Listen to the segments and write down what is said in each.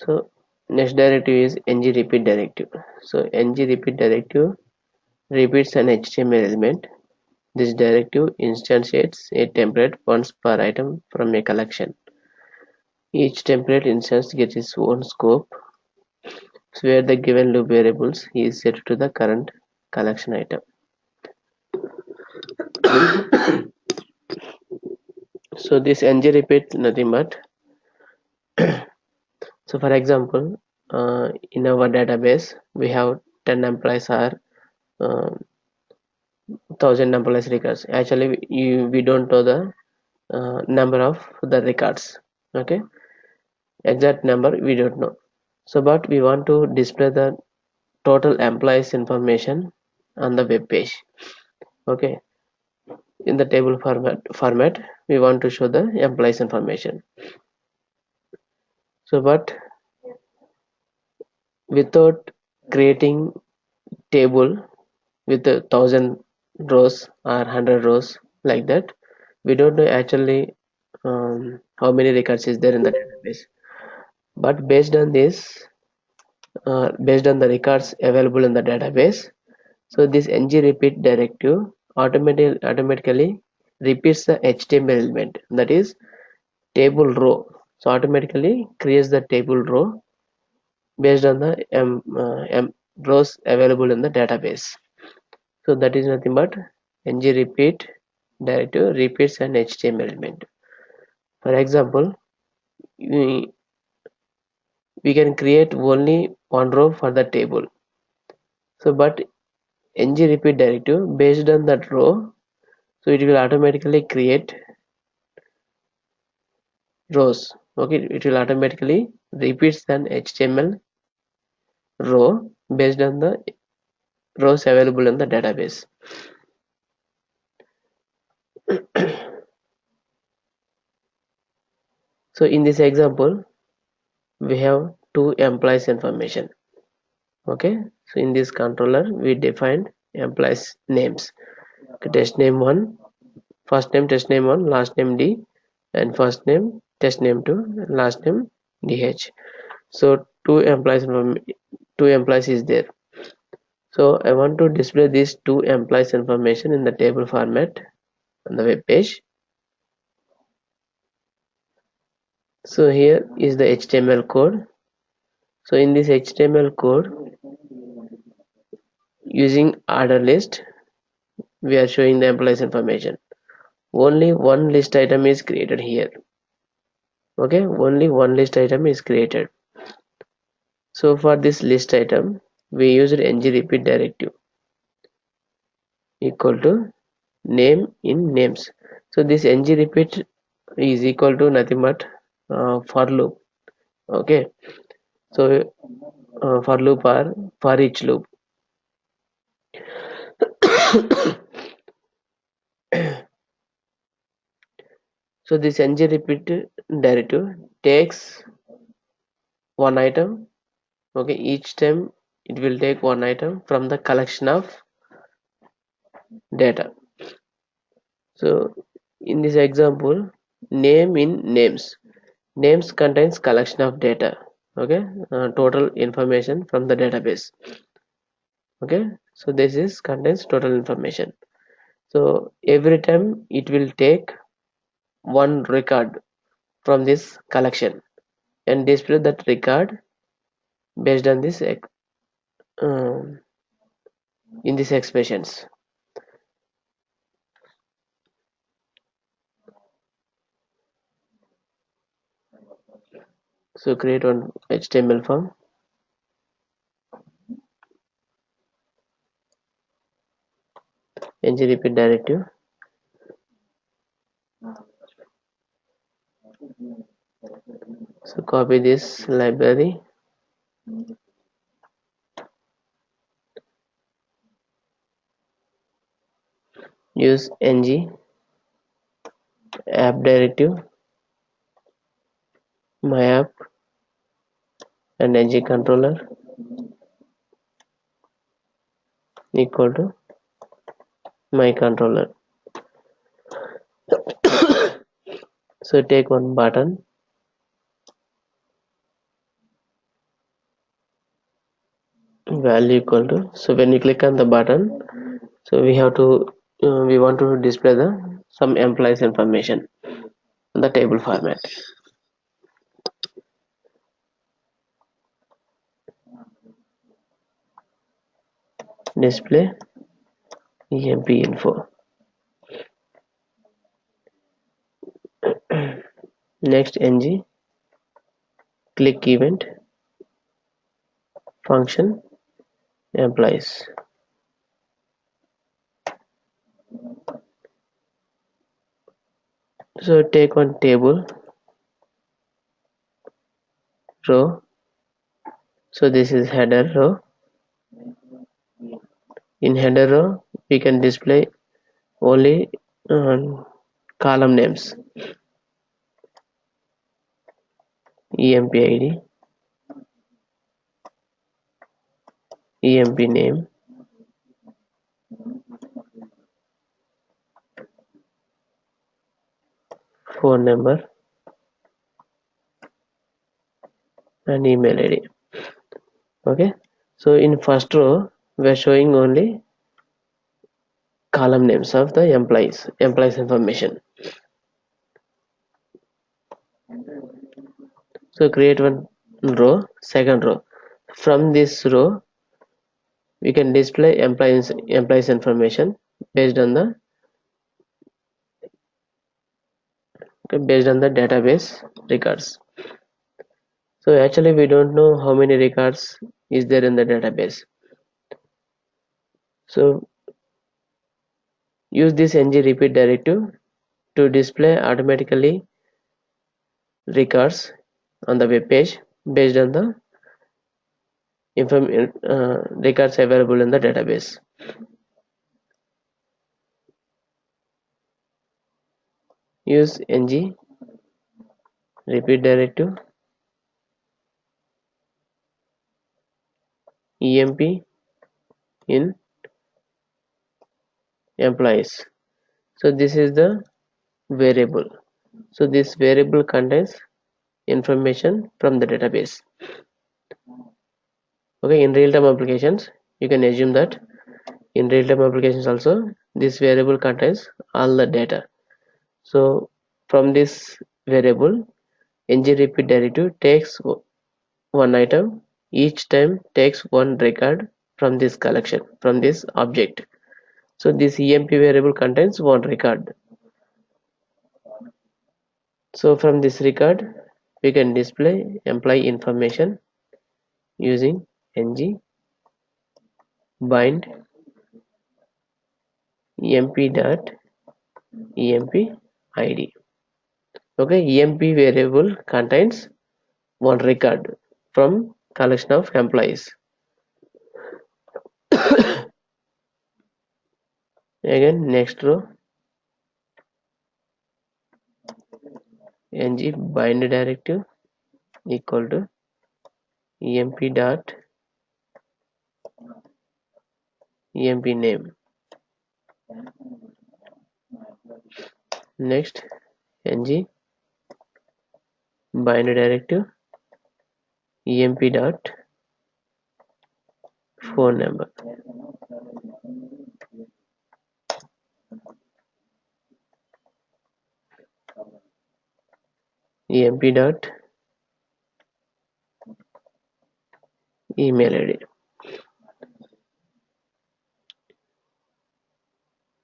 So next directive is ng repeat directive. So ng repeat directive repeats an HTML element. This directive instantiates a template once per item from a collection. Each template instance gets its own scope, so where the given loop variables is set to the current collection item. So this ng repeat nothing but so for example, in our database we have 10 employees or 1000 employees records. Actually we don't know the number of the records. Okay, exact number we don't know. So but we want to display the total employees information on the web page. Okay, in the table format we want to show the employees information. So but without creating table with 1000 rows or 100 rows like that, we don't know actually how many records is there in the database. But based on this, based on the records available in the database, so this ng repeat directive automatically repeats the HTML element, that is table row. So automatically creates the table row based on the rows available in the database. So that is nothing but ng repeat directive repeats an HTML element. For example, we can create only one row for the table. So but ng repeat directive based on that row, so it will automatically create rows. Okay, it will automatically repeats an HTML row based on the rows available in the database. So in this example we have two employees information. Okay, so in this controller we defined employees names. Test name 1, first name test name 1, last name D, and first name test name 2, last name DH. So two employees is there. So I want to display these two employees information in the table format on the web page. So here is the HTML code. So in this HTML code, using order list, we are showing the employees information. Only one list item is created here. Okay, only one list item is created. So for this list item, we used ng repeat directive equal to name in names. So this ng repeat is equal to nothing but for loop. Okay, so for loop or for each loop. So this ng repeat directive takes one item. Okay, each time it will take one item from the collection of data. So in this example, name in names contains collection of data. Okay, total information from the database. Okay, so this is contains total information. So every time it will take one record from this collection and display that record based on this in these expressions. So create one HTML form. ng repeat directive. So copy this library. Use ng app directive, my app, and ng controller equal to my controller. So take one button value equal to, so when you click on the button, so we have to we want to display the some employees information in the table format. Display emp info. Next, ng click event function employees. So take one table row, so this is header row. In header row we can display only column names, emp id, emp name, phone number and email id. Okay, so in first row we are showing only column names of the employees information. So create one row, second row. From this row we can display employees information based on the database records. So actually we don't know how many records is there in the database. So use this ng repeat directive to display automatically records on the web page based on the records available in the database. Use ng repeat directive emp in employees. So this is the variable. So this variable contains information from the database. Okay, in real-time applications you can assume that in real-time applications also this variable contains all the data. So from this variable ng repeat directive takes one item, each time takes one record from this collection, from this object. So this emp variable contains one record. So from this record we can display employee information using ng bind emp dot emp id. Okay, emp variable contains one record from collection of employees. Again, next row ng bind directive equal to emp dot emp name. Next, ng bind directive emp dot phone number. Emp dot email id.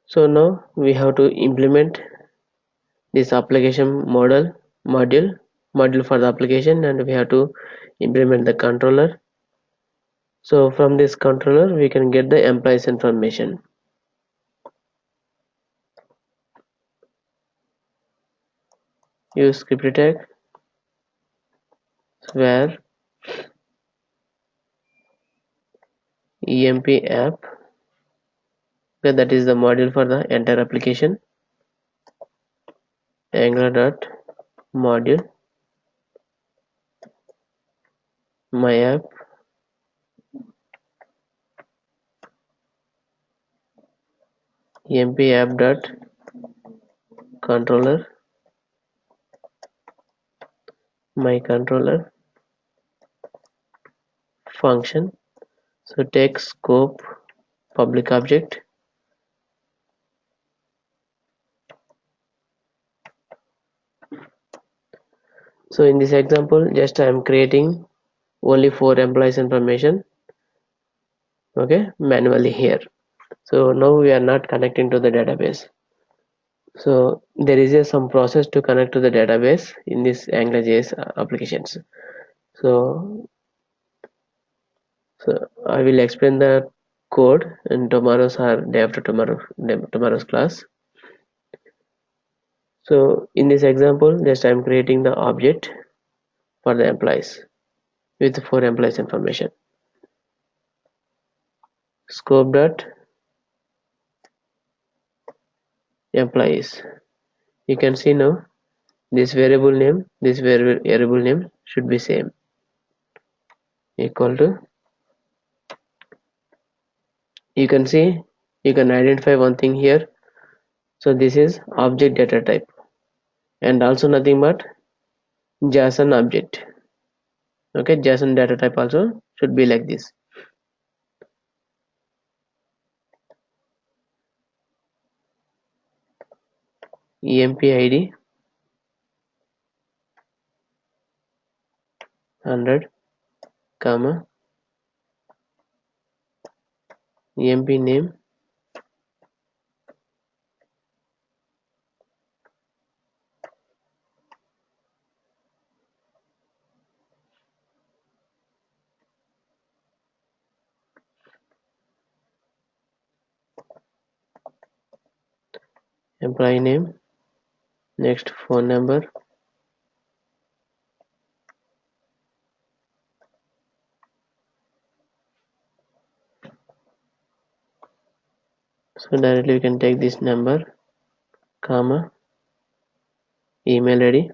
So now we have to implement this application module for the application, and we have to implement the controller. So from this controller we can get the employees information. Use script tag where emp app, okay, that is the module for the entire application. Angular dot module my app emp app dot controller my controller function. So take scope public object. So in this example, just I am creating only 4 employees information, okay, manually here. So now we are not connecting to the database. So there is some process to connect to the database in this AngularJS applications. So I will explain the code in tomorrow's or day after tomorrow's class. So in this example, just I am creating the object for the employees with 4 employees information. Scope dot employees. You can see now this variable name should be same, equal to, you can see, you can identify one thing here. So this is object data type and also nothing but JSON object. Okay, JSON data type also should be like this. emp id 100 comma emp name employee name, next phone number, so directly we can take this number, comma email id,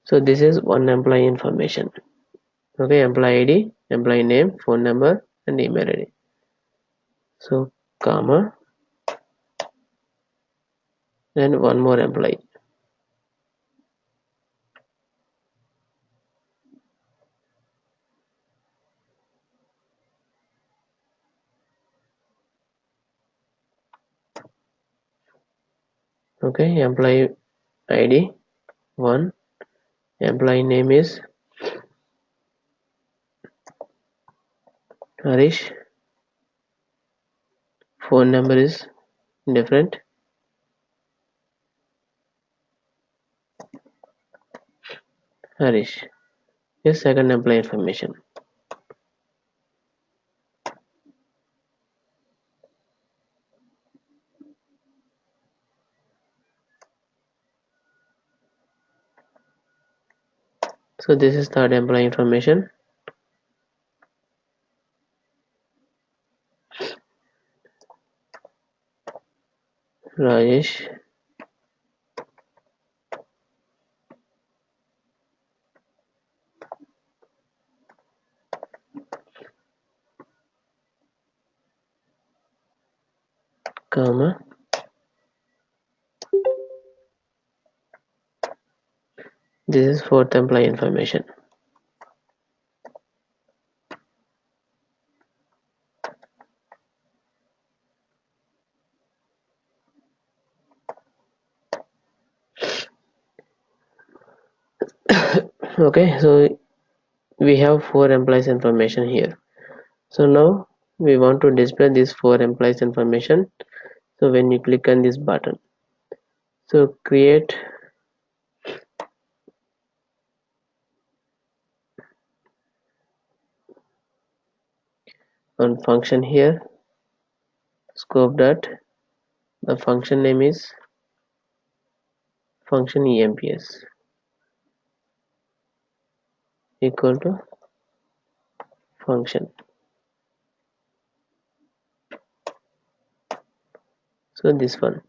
so this is one employee information. Okay, employee id, employee name, phone number and email id. So comma and one more employee. Okay, employee id 1, employee name is Harish, phone number is different, Harish is second employee information. So this is third employee information, Rajesh, comma this is fourth employee information. Okay, so we have 4 employees information here. So now we want to display this 4 employees information. So when you click on this button, so create one function here, scope dot, the function name is function emps equal to function. So this one.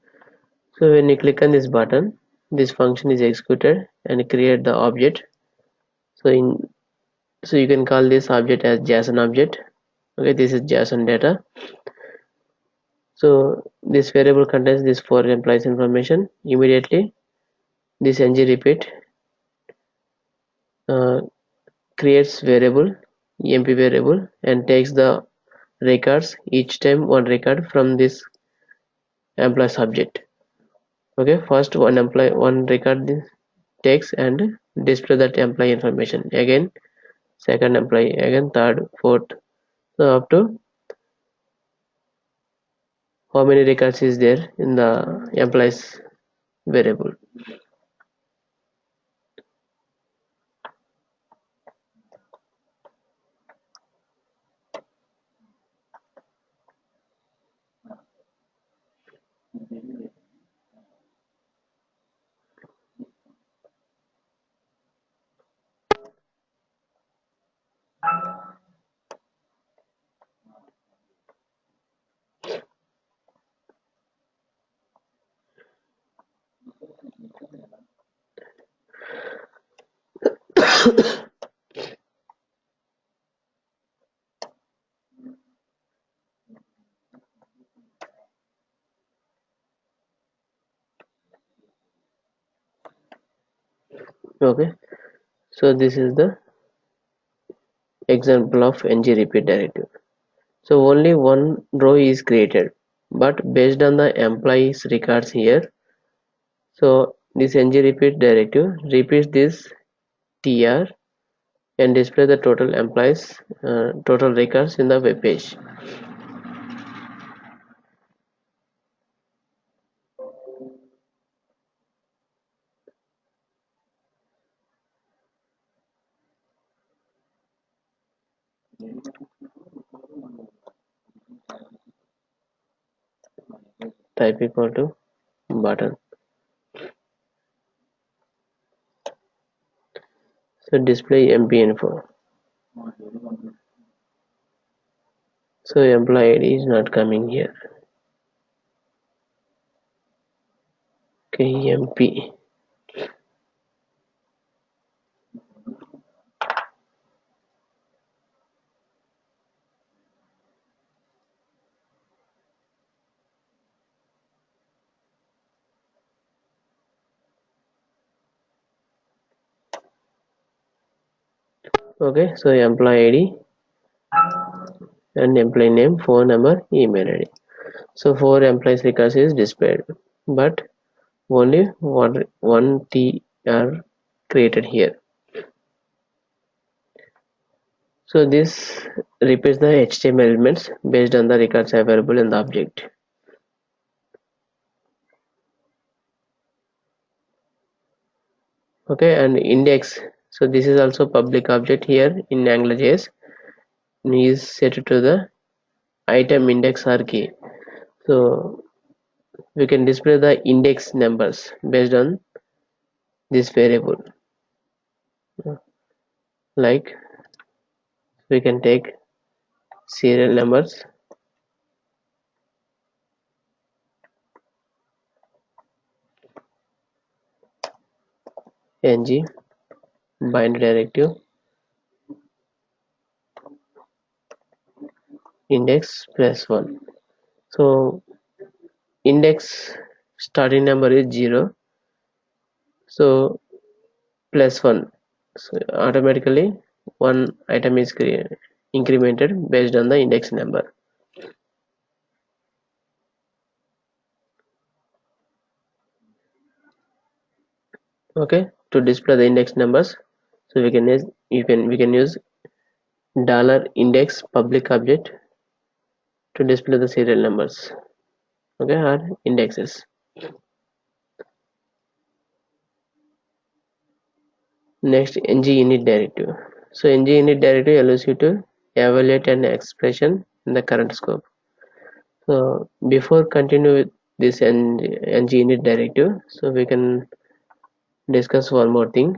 So when you click on this button, this function is executed and create the object. So in So you can call this object as JSON object. Okay, this is JSON data. So this variable contains this 4 employees information. Immediately this ng repeat uh, creates variable emp variable and takes the records, each time one record from this employee subject. Okay, first one record takes and display that employee information, again second employee, again third, fourth, so up to how many records is there in the employees variable. Okay, so this is the example of ng repeat directive. So only one row is created, but based on the employees records here, so this ng repeat directive repeats this tr and display the total employees total records in the web page. Type equal to button. So display mp info. So employee ID is not coming here. Okay, mp. Okay, so employee ID and employee name, phone number, email ID. So 4 employees records is displayed, but only one T are created here. So this repeats the HTML elements based on the records available in the object. Okay, and index. So this is also public object here in AngularJS. Is set to the item index or key. So we can display the index numbers based on this variable. Like we can take serial numbers, ng bind directive index +1. So index starting number is 0, so +1, so automatically one item is incremented based on the index number. Okay, to display the index numbers, so we can use $index public object to display the serial numbers, okay, or indexes. Next, ng init directive. So ng init directive allows you to evaluate an expression in the current scope. So before continue with this ng init directive, so we can discuss one more thing.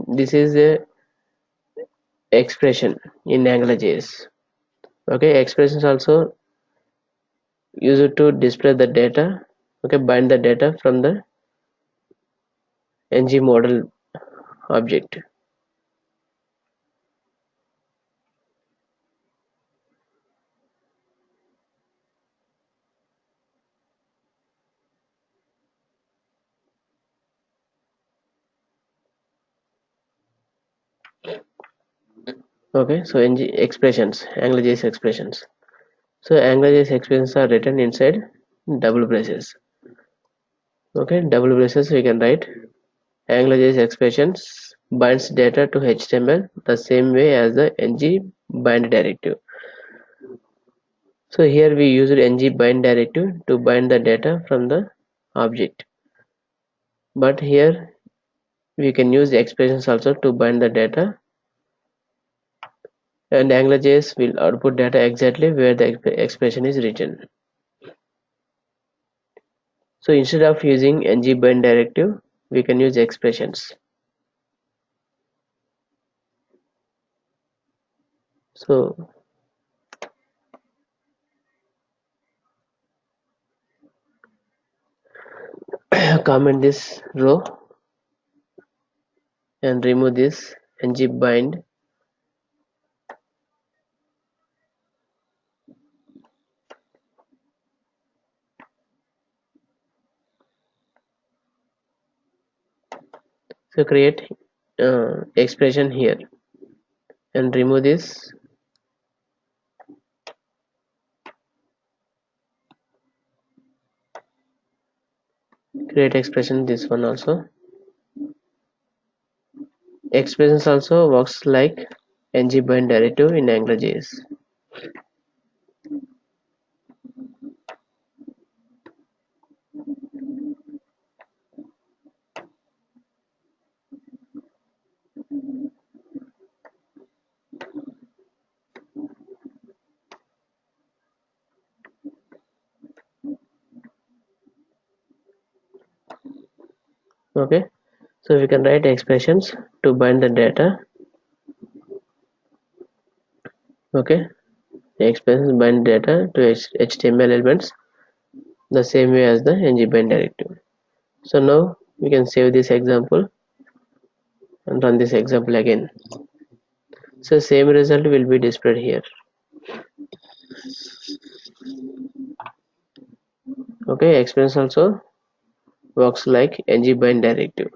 This is a expression in AngularJS. Okay, expressions also used to display the data. Okay, bind the data from the ng model object. Okay, so ng expressions, AngularJS expressions. So AngularJS expressions are written inside double braces. Okay, double braces we can write AngularJS expressions binds data to HTML the same way as the ng bind directive. So here we used ng bind directive to bind the data from the object, but here we can use expressions also to bind the data, and AngularJS will output data exactly where the expression is written. So instead of using ng bind directive, we can use expressions. So comment this row and remove this ng bind. So create expression here and remove this. Create expression this one also. Expressions also works like ng bind directive in AngularJS. Okay, so we can write expressions to bind the data. Okay, the expressions bind data to HTML elements the same way as the ng bind directive. So now we can save this example and run this example again. So same result will be displayed here. Okay, expressions also works like ng bind directive.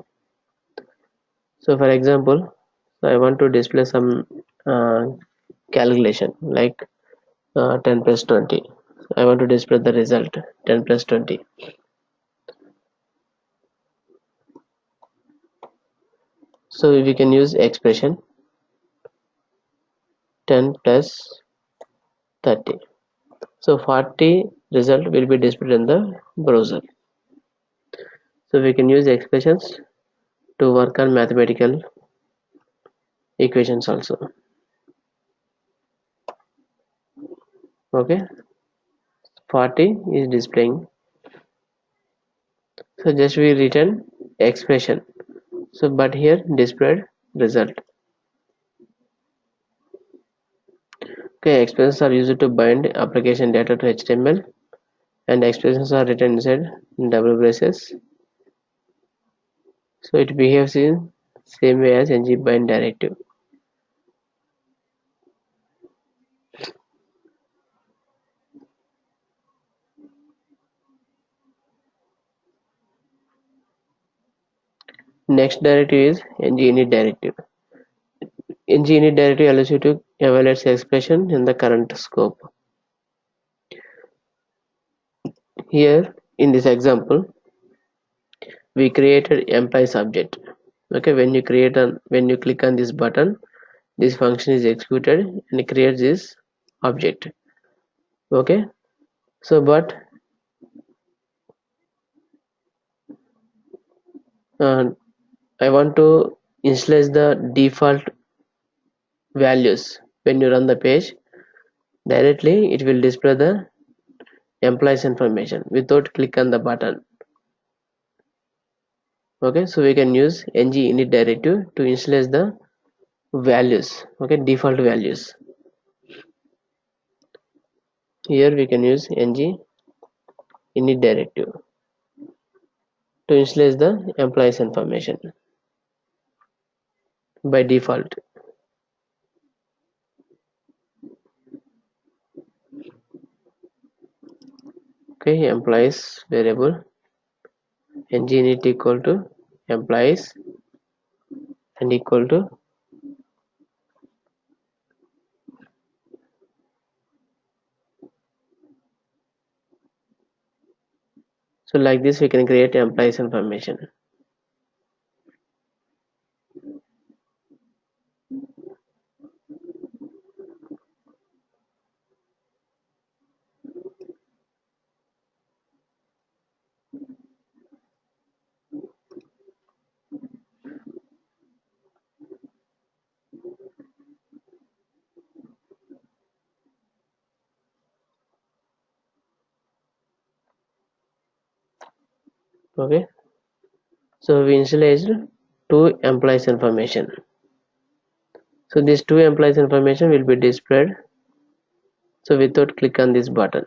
So for example, I want to display some calculation like 10 plus 20. I want to display the result 10 plus 20. So we can use expression 10 plus 30. So 40 result will be displayed in the browser. So we can use expressions to work on mathematical equations also. Okay, 40 is displaying. So just we return expression. So but here displayed result. Okay, expressions are used to bind application data to HTML, and expressions are written inside double braces. So it behaves in same way as ng bind directive. Next directive is ng init directive. ng init directive allows you to evaluate the expression in the current scope. Here in this example, we created employee subject. Okay, when you click on this button, this function is executed and it creates this object. Okay, so but uh, I want to initialize the default values. When you run the page, directly it will display the employees information without click on the button. Okay, so we can use ng init directive to initialize the values. Okay, default values. Here we can use ng init directive to initialize the employees information by default. Okay, employees variable ng init equal to employees and equal to So like this we can create employees information. Okay, so we initialized two employees information. So these two employees information will be displayed, so without click on this button.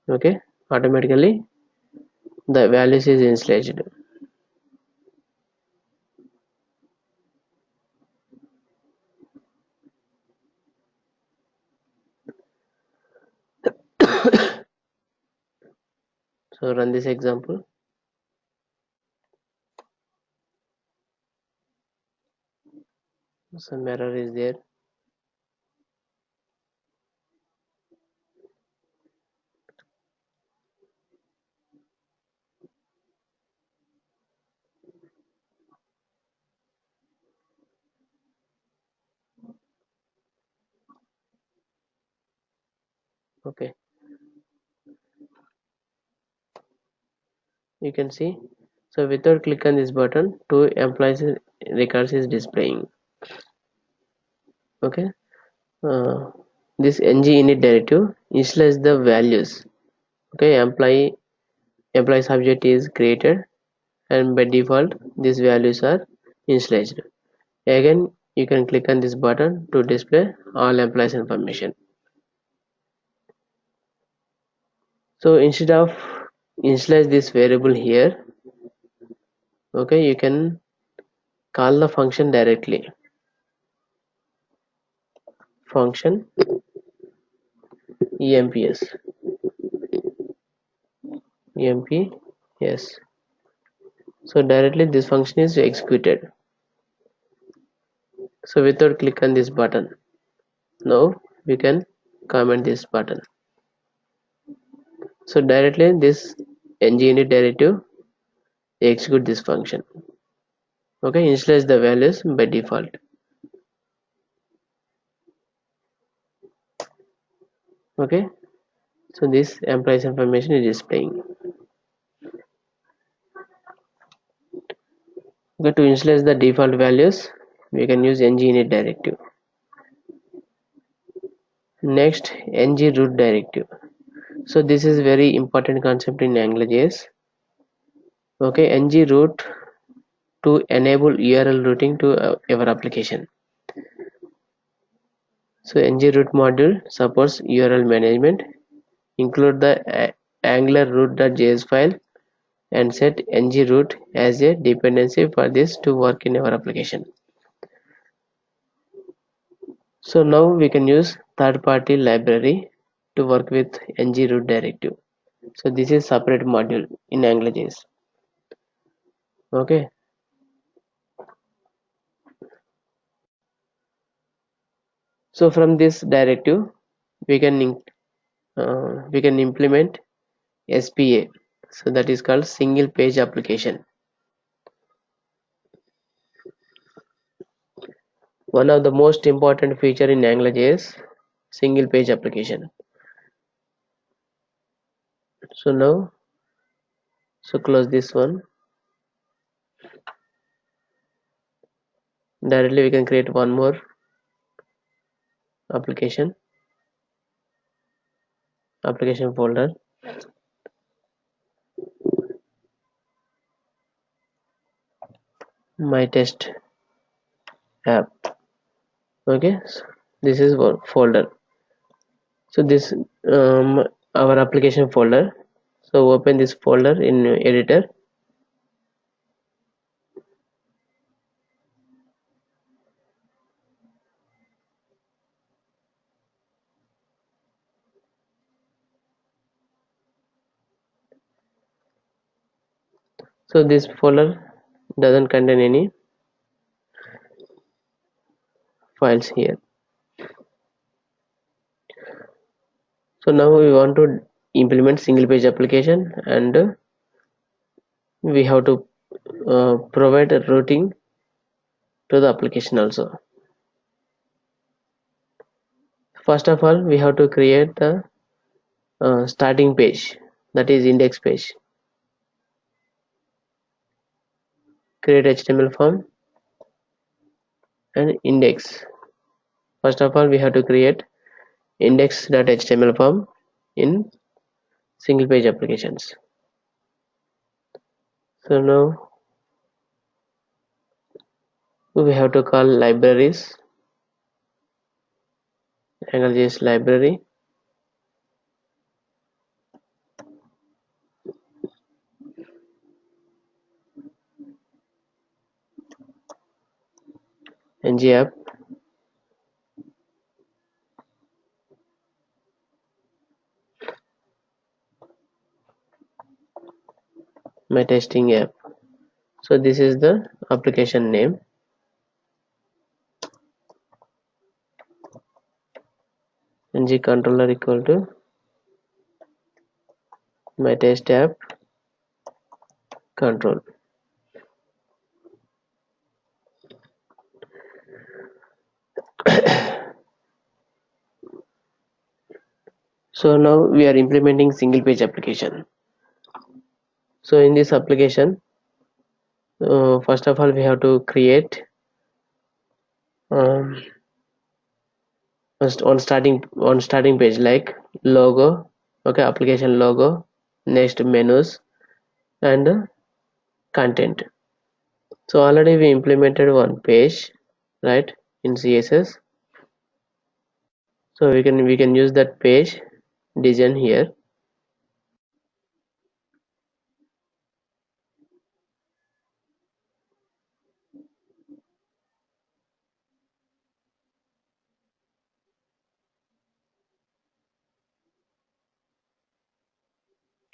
Okay, automatically the values is initialized. So run this example. Some error is there. Okay, you can see, so without click on this button, two employees records is displaying. Okay, uh, this ng init directive initialize the values. Okay, employee subject is created, and by default these values are initialized. Again, you can click on this button to display all employees information. So instead of initialize this variable here, okay, you can call the function directly. Function emps emps. So directly this function is executed. So without click on this button, now we can comment this button. So directly this ng directive execute this function. Okay, initialize the values by default. Okay, so this employees information is displaying. Okay, to initialize the default values, we can use ng init directive. Next, ng root directive. So this is very important concept in AngularJS. Okay, ng root to enable URL routing to our application. So ng root module supports URL management. Include the angular root.js file and set ng root as a dependency for this to work in our application. So now we can use third-party library to work with ng root directive. So this is separate module in AngularJS. Okay. So from this directive, we can implement SPA. So that is called single page application. One of the most important feature in AngularJS, single page application. So now, so close this one. Directly we can create one more application folder. My test app. Okay, so this is one folder. So this our application folder. So open this folder in editor. So this folder doesn't contain any files here. So now we want to implement single page application, and we have to provide a routing to the application also. First of all, we have to create the starting page, that is index page. Create HTML form and index. First of all, we have to create index.html form in single page applications. So now we have to call libraries, AngularJS library, ngapp, my testing app. So this is the application name. Ng controller equal to my test app control. So now we are implementing single page application. So in this application, first of all we have to create um, first on starting page, like logo, okay, application logo, next menus and content. So already we implemented one page, right, in CSS. So we can use that page design here.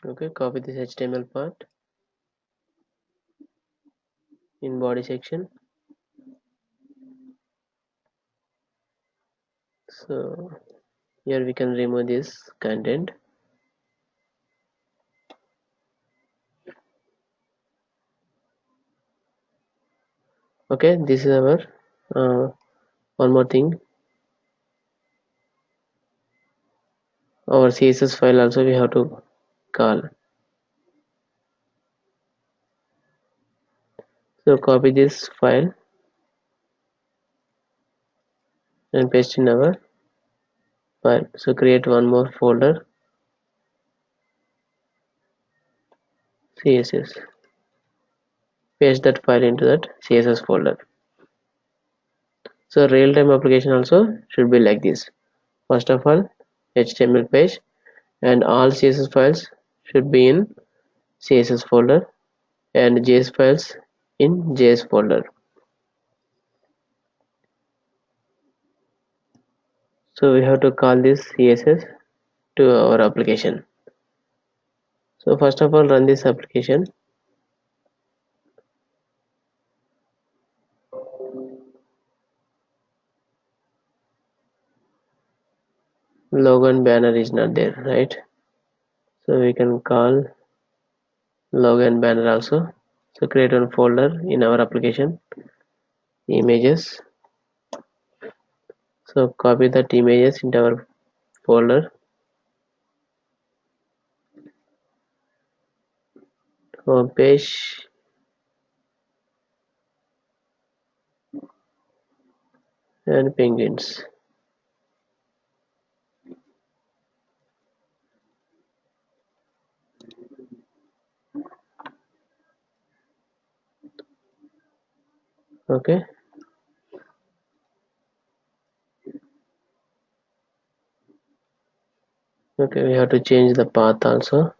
Okay, copy this HTML part in body section. So here we can remove this content. Okay, this is our one more thing, our CSS file also we have to call. So copy this file and paste in our file. So create one more folder, CSS. Paste that file into that CSS folder. So real-time application also should be like this. First of all, HTML page and all CSS files should be in CSS folder and JS files in JS folder. So we have to call this CSS to our application. So first of all, run this application. Logo and banner is not there, right? So we can call logo and banner also. So create one folder in our application, images. So copy that images into our folder, home page, and penguins. Okay. Okay, we have to change the path also.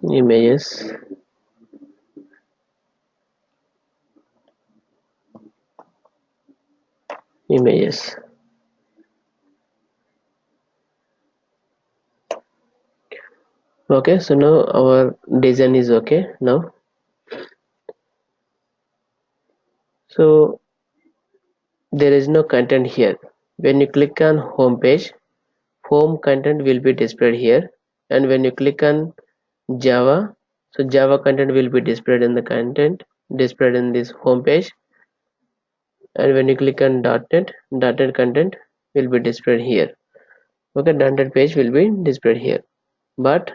Images, images. Okay, so now our design is okay now. So there is no content here. When you click on home page, home content will be displayed here, and when you click on Java, so Java content will be displayed in the content displayed in this home page, and when you click on .NET content will be displayed here. Okay, .NET page will be displayed here, but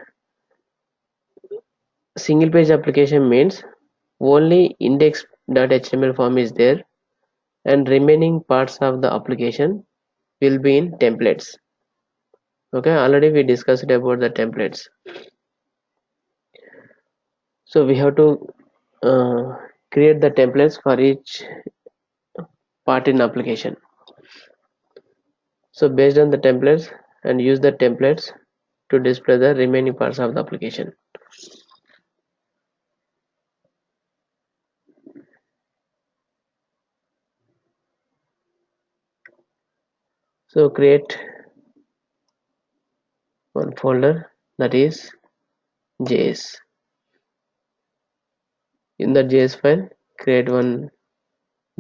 single page application means only index.html form is there, and remaining parts of the application will be in templates. Okay, already we discussed about the templates. So we have to uh, create the templates for each part in application. So based on the templates, and use the templates to display the remaining parts of the application. So create one folder, that is JS. In the JS file, create one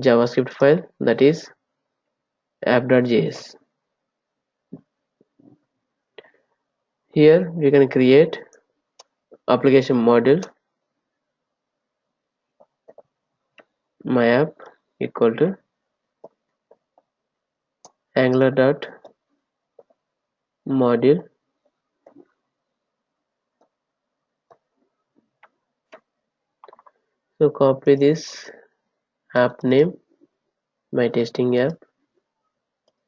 JavaScript file, that is app.js. Here we can create application module my app equal to angular.module. So copy this app name, my testing app,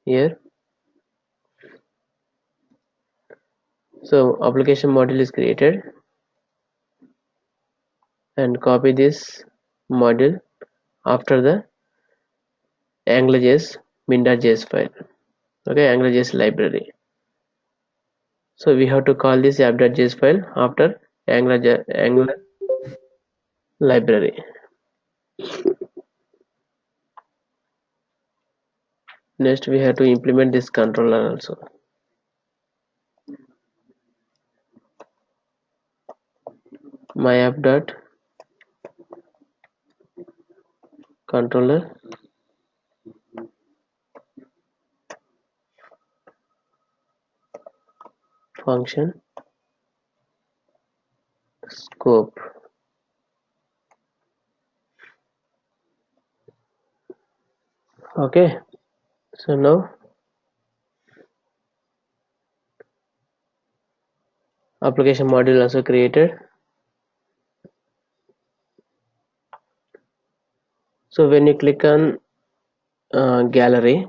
here. So application module is created, and copy this module after the AngularJS min.js file. Okay, AngularJS library. So we have to call this app.js file after Angular library. Next we have to implement this controller also. My app.controller function scope. Okay, so now application module also created. So when you click on gallery,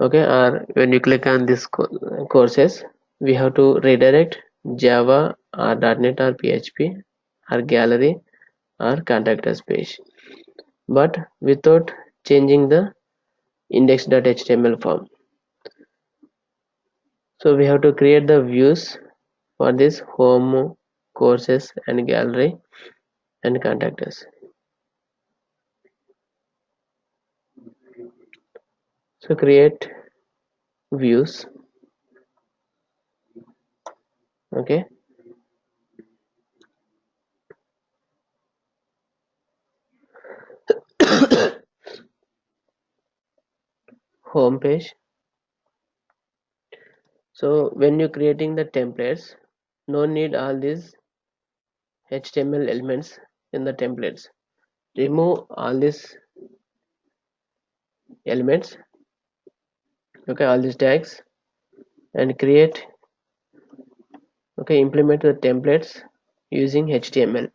okay, or when you click on this courses, we have to redirect Java or .NET or PHP or gallery or contact us page, but without changing the index.html form. So we have to create the views for this home, courses and gallery and contact us. So create views. Okay, home page. So when you're creating the templates, no need all these HTML elements in the templates. Remove all these elements, okay, all these tags, and create, okay, implement the templates using HTML.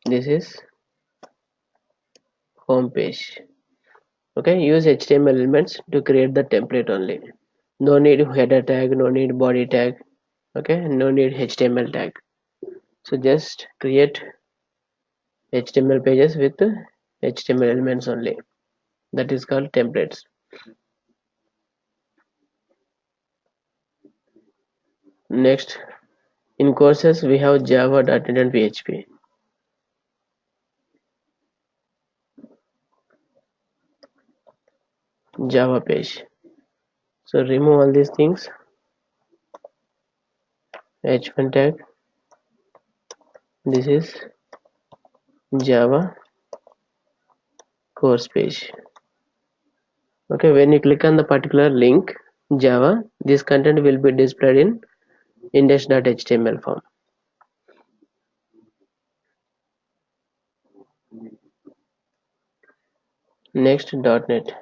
This is home page. Okay, use HTML elements to create the template only. No need header tag, no need body tag, okay, no need HTML tag. So just create HTML pages with HTML elements only. That is called templates. Next, in courses we have Java, .NET and PHP. Java page. So remove all these things. H1 tag. This is Java course page. Okay, when you click on the particular link Java, this content will be displayed in index.html form. Next, .NET.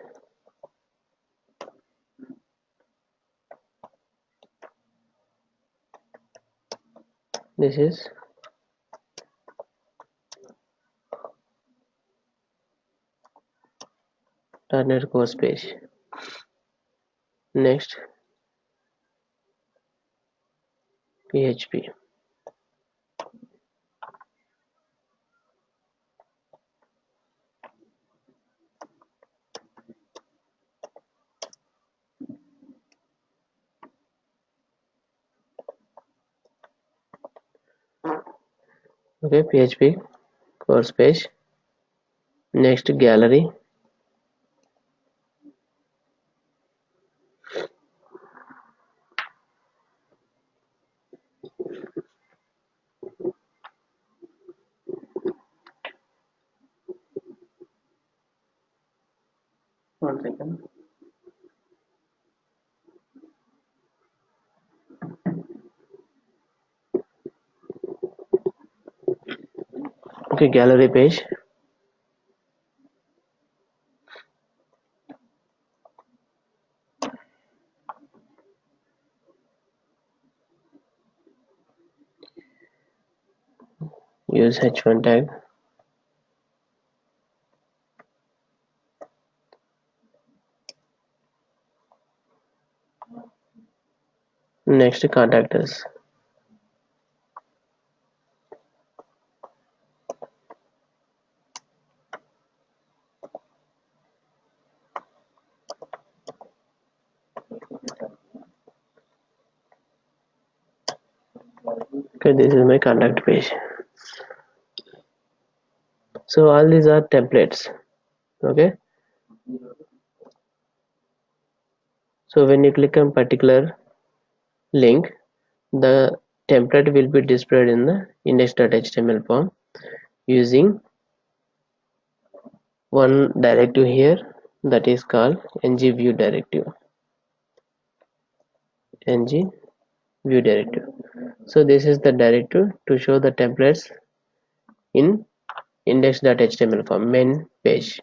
This is .NET course page. Next, PHP. Okay, PHP course page. Next, gallery. One second. Okay, gallery page. Use H1 tag. Next, contact us. Okay, this is my contact page. So all these are templates. Okay, so when you click on particular link, the template will be displayed in the index.html form using one directive here, that is called ngview directive. ngview directive. So this is the directive to show the templates in index.html form main page.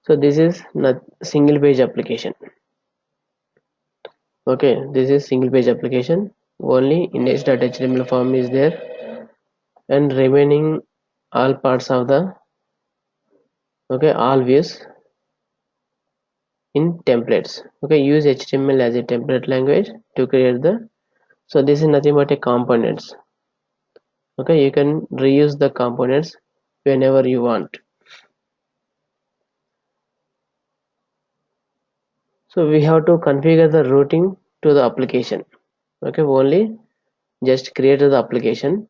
So this is not single page application. Okay, this is single page application. Only index.html form is there, and remaining all parts of the all views in templates. Okay, use HTML as a template language to create the. So this is nothing but a components. Okay, you can reuse the components whenever you want. So we have to configure the routing to the application. Okay, only just create the application,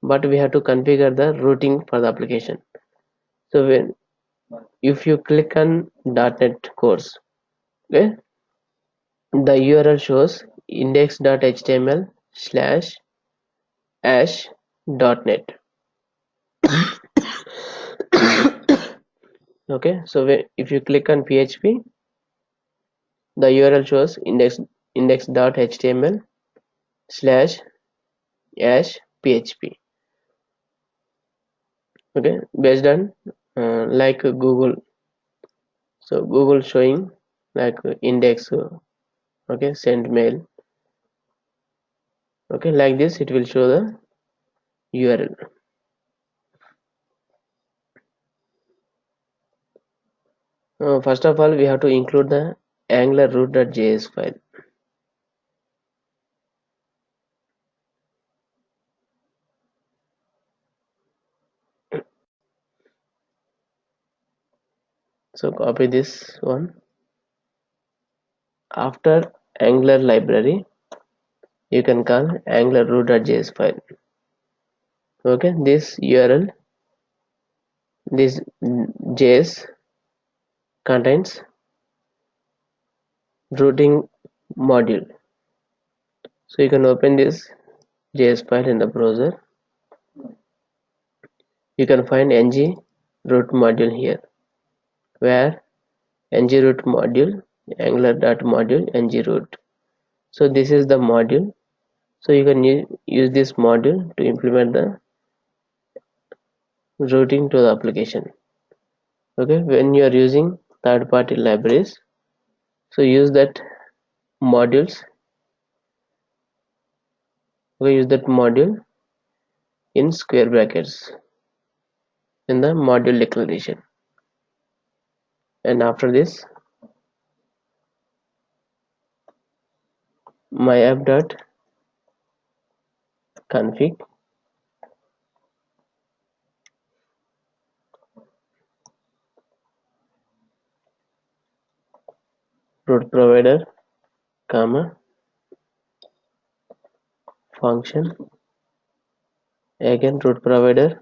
but we have to configure the routing for the application. So when if you click on .NET course, okay, the URL shows index.html slash ash.net. Okay, so if you click on PHP, the URL shows index.html slash ash php. Okay, based on like Google. So Google showing like index. Okay, send mail. Okay, like this it will show the URL. First of all, we have to include the angular root.js file. So copy this one. After Angular library, you can call angular root.js file. Okay, this URL, this JS contains routing module. So you can open this JS file in the browser. You can find ng root module here, where ng root module angular.module ng root. So this is the module. So you can use this module to implement the routing to the application. Okay, when you are using third-party libraries, so use that modules. Okay, use that module in square brackets in the module declaration. And after this, myapp.config root provider, comma, function, again root provider,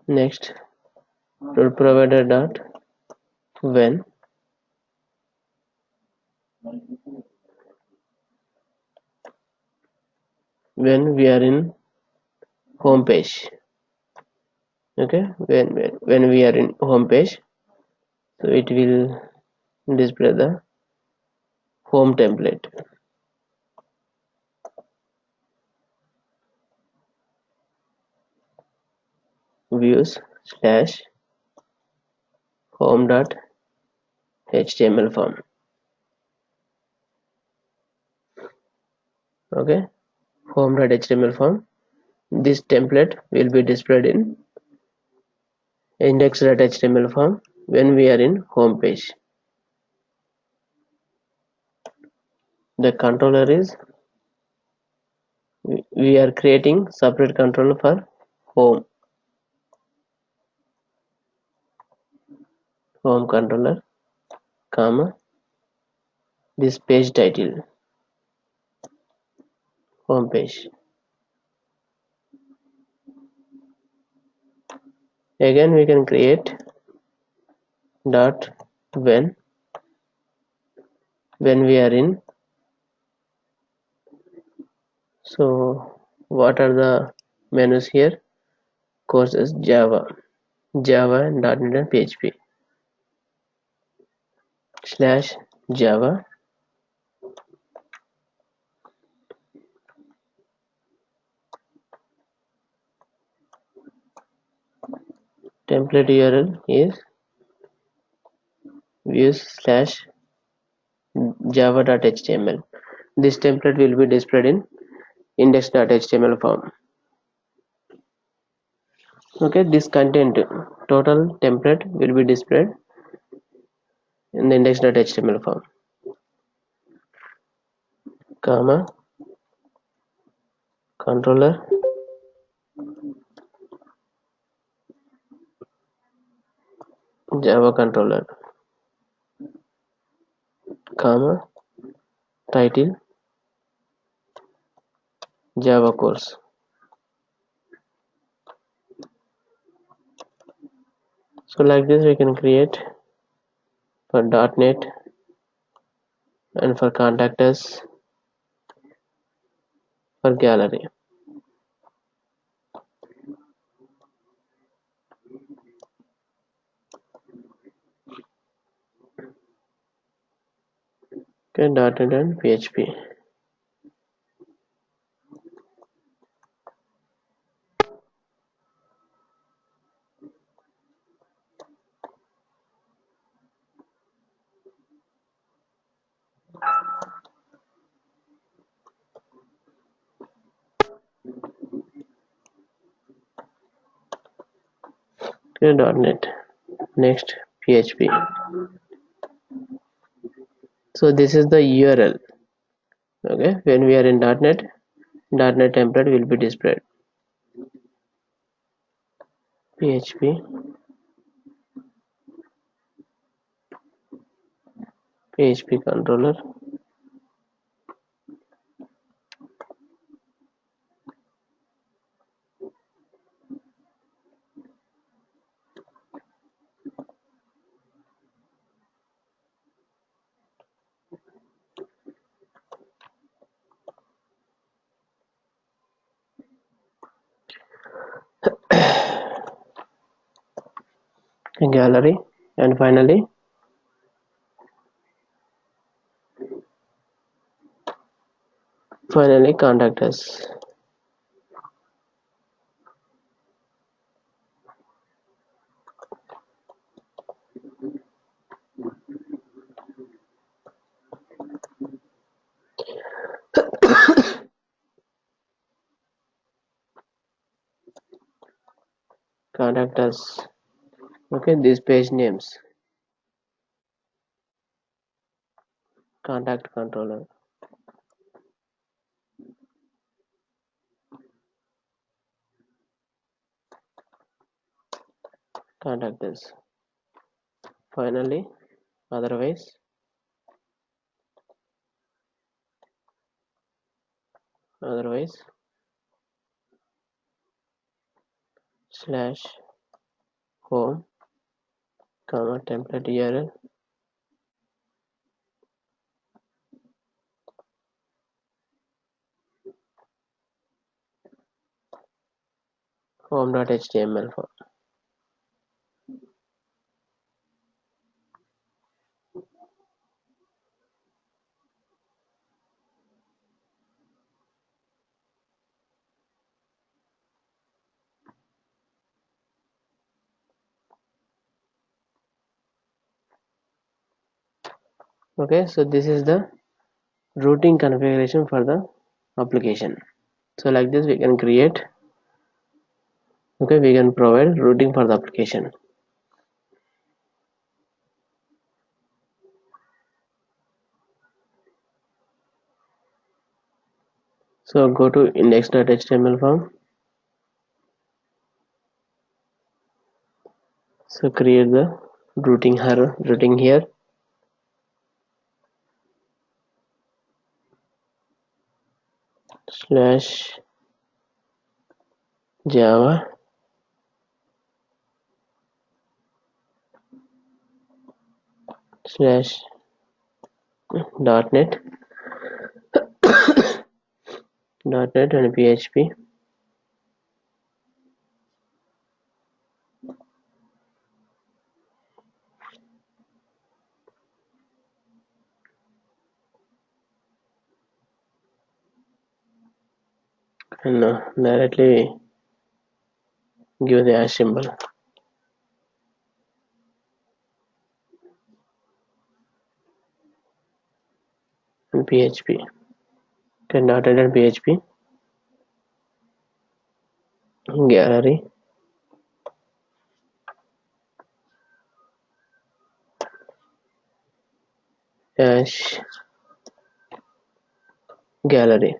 next root provider dot when we are in home page. Okay, when we are in home page, so it will display the home template. Views slash home dot html form. Okay, home dot html form. This template will be displayed in index.html form when we are in home page. The controller is, we are creating separate controller for home controller, comma, this page title, home page. Again we can create dot when we are in. So what are the menus here? Courses Java and .NET and PHP slash Java template URL is views slash java.html. This template will be displayed in index.html form. Okay, this content total template will be displayed in the index.html form, comma, controller, Java controller, comma, title, Java course. So like this we can create for .NET and for contact us, for gallery. Okay, .NET and PHP. Okay, .NET. Next, PHP. So this is the URL. Okay, when we are in .NET template will be displayed. PHP controller, gallery, and finally contact us. Contact us. Okay, these page names: contact controller, contact us. Finally, otherwise, otherwise slash home comma template URL home.html form. Okay, so this is the routing configuration for the application. So like this we can create, okay, we can provide routing for the application. So go to index.html form. So create the routing here, slash java slash .net .net and PHP, and directly give the hash symbol and PHP. Okay, .net and PHP gallery hash gallery.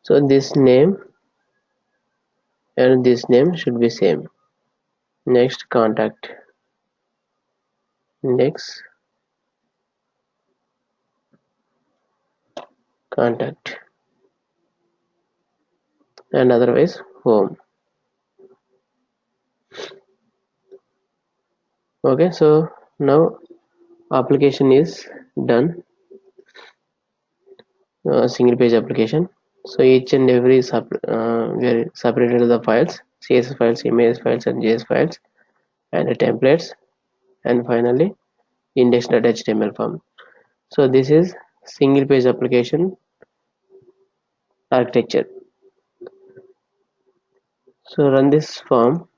So this name and this name should be same. Next, contact index contact, and otherwise home. Okay, so now application is done, single page application. So each and every we are separated the files: CSS files, image files, and JS files, and the templates, and finally index.html form. So this is single page application architecture. So run this form.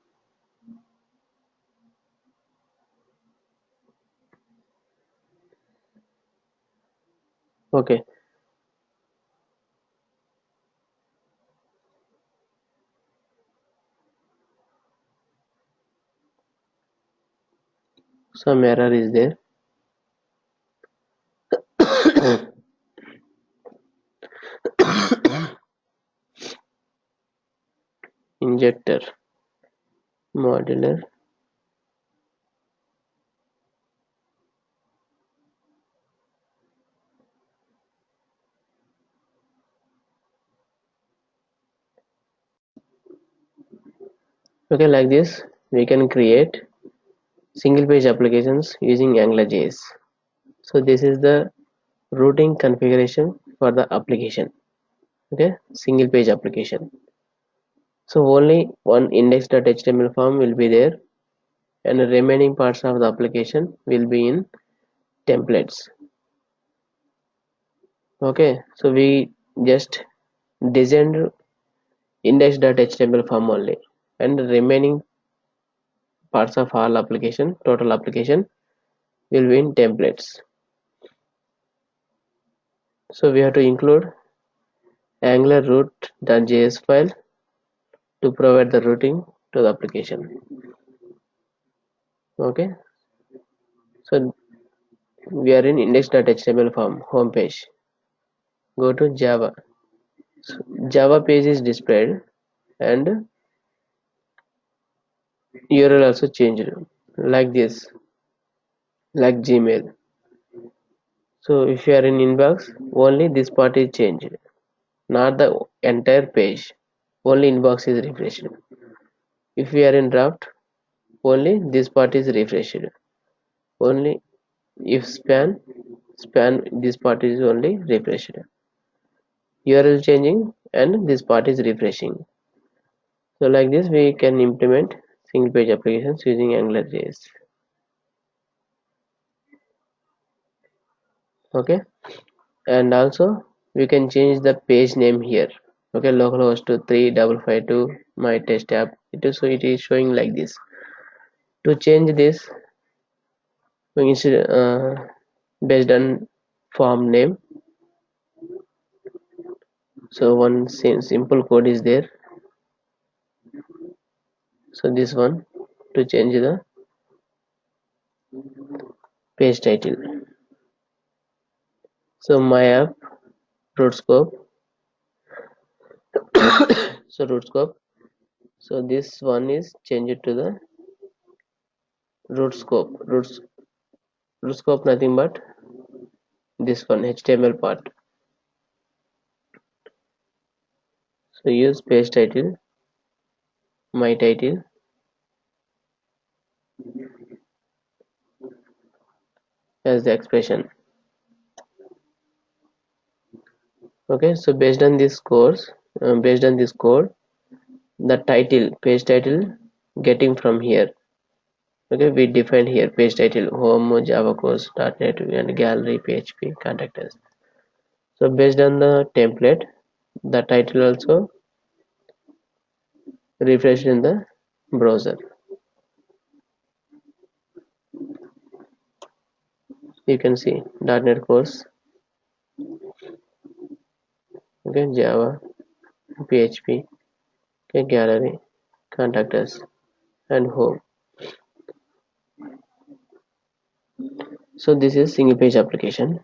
Okay, some error is there. Injector modular. Okay, like this we can create single page applications using AngularJS. So this is the routing configuration for the application. Okay, single page application. So only one index.html form will be there, and the remaining parts of the application will be in templates. Okay, so we just designed index.html form only, and the remaining parts of all application, total application, will be in templates. So we have to include angular root.js file to provide the routing to the application. Okay, so we are in index.html form home page. Go to Java. So Java page is displayed and URL also changed like this, like Gmail. So if you are in inbox, only this part is changed, not the entire page. Only inbox is refreshed. If we are in draft, only this part is refreshed. Only if span this part is only refreshed. URL changing and this part is refreshing. So like this we can implement single page applications using AngularJS. Okay, and also we can change the page name here. Okay, localhost to 3552 my test app. It is showing like this. To change this, we instead based on form name. So one simple code is there. So this one to change the page title. So my app root scope. So root scope. So this one is changed to the root scope. Root scope nothing but this one HTML part. So use page title, my title, as the expression. Okay, so based on this code, the title, page title, getting from here. Okay, we defined here page title, home, Java course, .NET, and gallery, PHP, contact us. So based on the template, the title also refreshed in the browser. You can see .NET course, okay, Java, PHP, okay, gallery, contact us, and home. So this is single page application.